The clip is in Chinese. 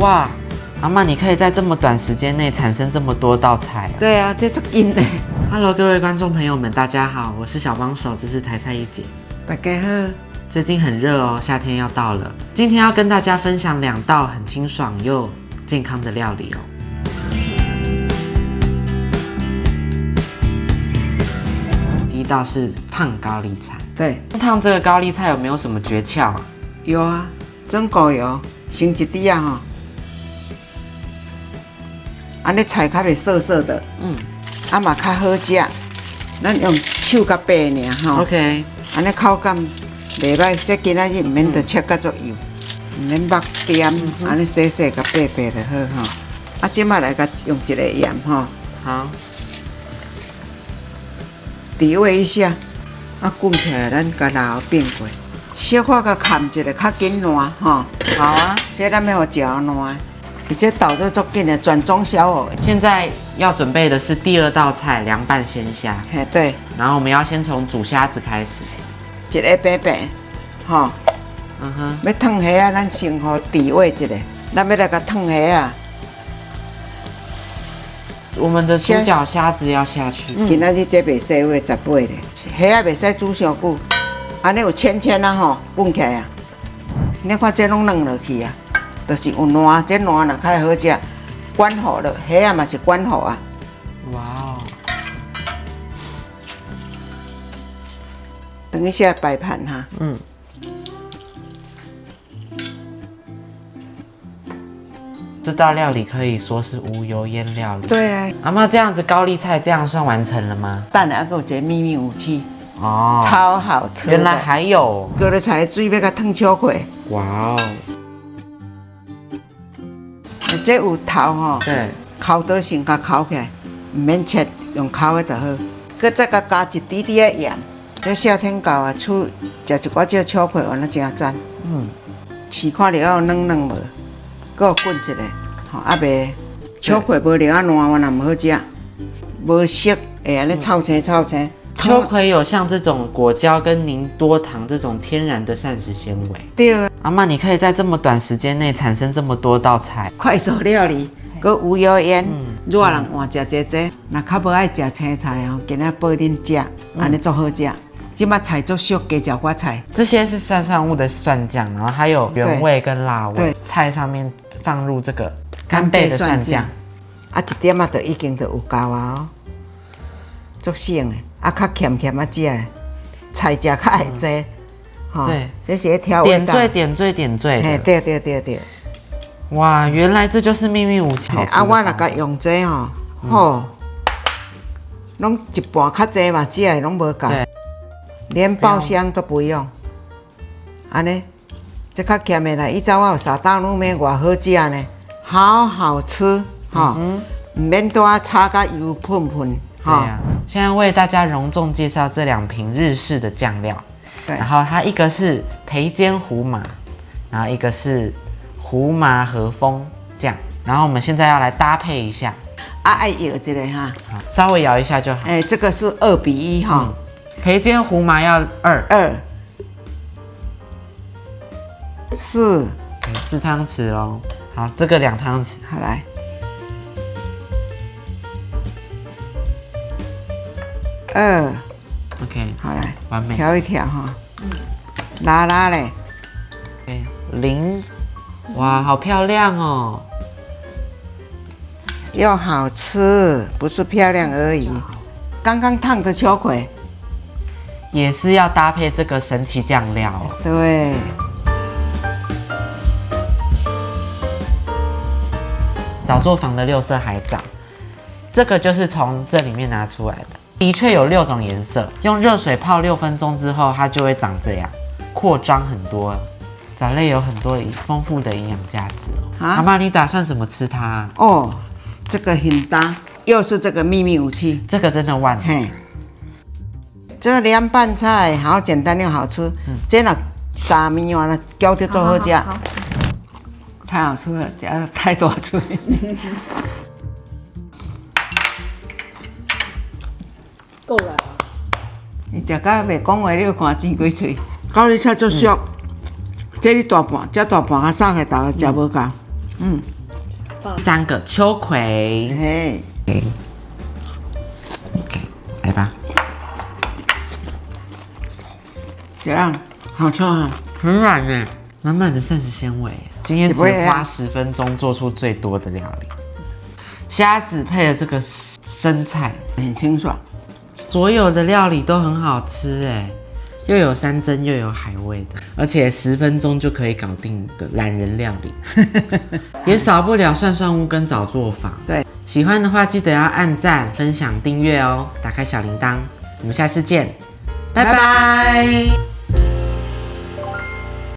哇，阿嬤，你可以在這麼短時間內產生這麼多道菜啊？對啊，這足緊嘞。Hello， 各位觀眾朋友們，大家好，我是小幫手，這是台菜一姐。大家好。最近很熱哦，夏天要到了。今天要跟大家分享2道很清爽又健康的料理哦。第一道是燙高麗菜。對，燙這個高麗菜有沒有什麼訣竅啊？有啊，整鍋油，先一滴啊吼，安尼菜較袂澀澀的，啊嘛較好食。咱用手甲掰爾吼 ，OK， 安尼口感袂歹。這今仔日唔免得切甲足油，唔免捌點，安尼細細甲掰掰就好吼。啊，即馬來甲用一個鹽吼，好，調味一下，啊滾起來，咱甲辣椒變過，小可甲冚一下，較緊爛吼。好啊，這咱要互食爛，而且倒做足緊的，轉中小火。現在要準備的是第2道菜，涼拌鮮蝦。嘿，對。然後我們要先從煮蝦子開始，一個白白，吼。要燙蝦啊，咱先互調味一下，咱要來甲燙蝦啊。我們的主角蝦子要下去。今仔日這袂使話10尾咧，蝦啊袂使煮傷久，安尼有淺淺啊吼，滾起來啊。你看這攏軟落去啊，就是有爛，這爛若較好食。關火了，蝦啊嘛是關火啊。哇哦！等一下擺盤哈。這道料理可以說是無油煙料理。對啊。阿嬤，這樣子高麗菜這樣算完成了嗎？等下還有一個秘密武器。哦。超好吃。原來還有。高麗菜水要甲燙小塊。哇哦。這有頭吼。對。烤刀先甲烤起來，唔免切，用烤的就好。佮再加一滴滴的鹽。這夏天到啊，出食一寡這小塊，完了真讚。試看了後軟軟無，佮有滾一下，吼啊袂小塊無了啊爛，我若唔好食，無色會安尼炒青炒青。秋葵有像這種果膠跟凝多糖這種天然的膳食纖維。對啊。阿嬤，你可以在這麼短時間內產生這麼多道菜。快手料理，佮無油煙，熱人換食這。若較無愛食青菜哦，今仔補恁食，安尼足好食。即馬菜足俗，加食寡菜。這些是涮涮物的蒜醬，然後還有原味跟辣味。對。菜上面放入這個干貝的蒜醬，啊一點啊就已經就有夠啊哦，足省的。啊，較鹹鹹啊食的，菜食較愛濟，吼。對，這是調味道。點綴。嘿，對。哇，原來這就是秘密武器。啊，我若甲用這吼，吼，攏一半較濟嘛，食的攏無夠。連爆香都不用，安尼，這較鹹的啦。以前我有沙豆乳麵，偌好食呢，好好吃，吼，唔免多啊炒甲油噴噴，對啊。現在為大家隆重介紹這2瓶日式的醬料，對，然後它一個是培煎胡麻，然後一個是胡麻和風醬，然後我們現在要來搭配一下，啊，愛搖一個哈，稍微搖一下就好。哎，這個是2:1哈。培煎胡麻要2，4，給4湯匙咯。好，這個2湯匙。好來，2，OK， 好來，完美。調一調哈，拉嘞。0，哇，好漂亮哦。又好吃，不是漂亮而已。剛剛燙的秋葵。也是要搭配這個神奇醬料哦。對。早作坊的6色海藻，這個就是從這裡面拿出來的，的確有6種顏色。用熱水泡6分鐘之後，它就會長這樣，擴張很多。藻類有很多豐富的營養價值哦。阿嬤，你打算怎麼吃它啊？哦，這個很搭，又是這個秘密武器。這個真的萬能。這涼拌菜好簡單又好吃，這若沙米完了攪得最好吃，太好吃了，加太多水。夠了。你食到袂講話，你要看錢幾嘴。高麗菜足俗，這你大盤，這大盤啊，送給大家食無夠。第三個秋葵，嘿， OK， 來吧，這樣好吃啊，很軟呢，滿滿的膳食纖維。今天只花10分鐘做出最多的料理，蝦子配了這個生菜，很清爽。所有的料理都很好吃哎，又有山珍又有海味的，而且10分鐘就可以搞定的懶人料理，也少不了涮涮屋跟找作坊。对，喜歡的話記得要按讚、分享、訂閱哦，打開小鈴鐺，我們下次見，拜拜。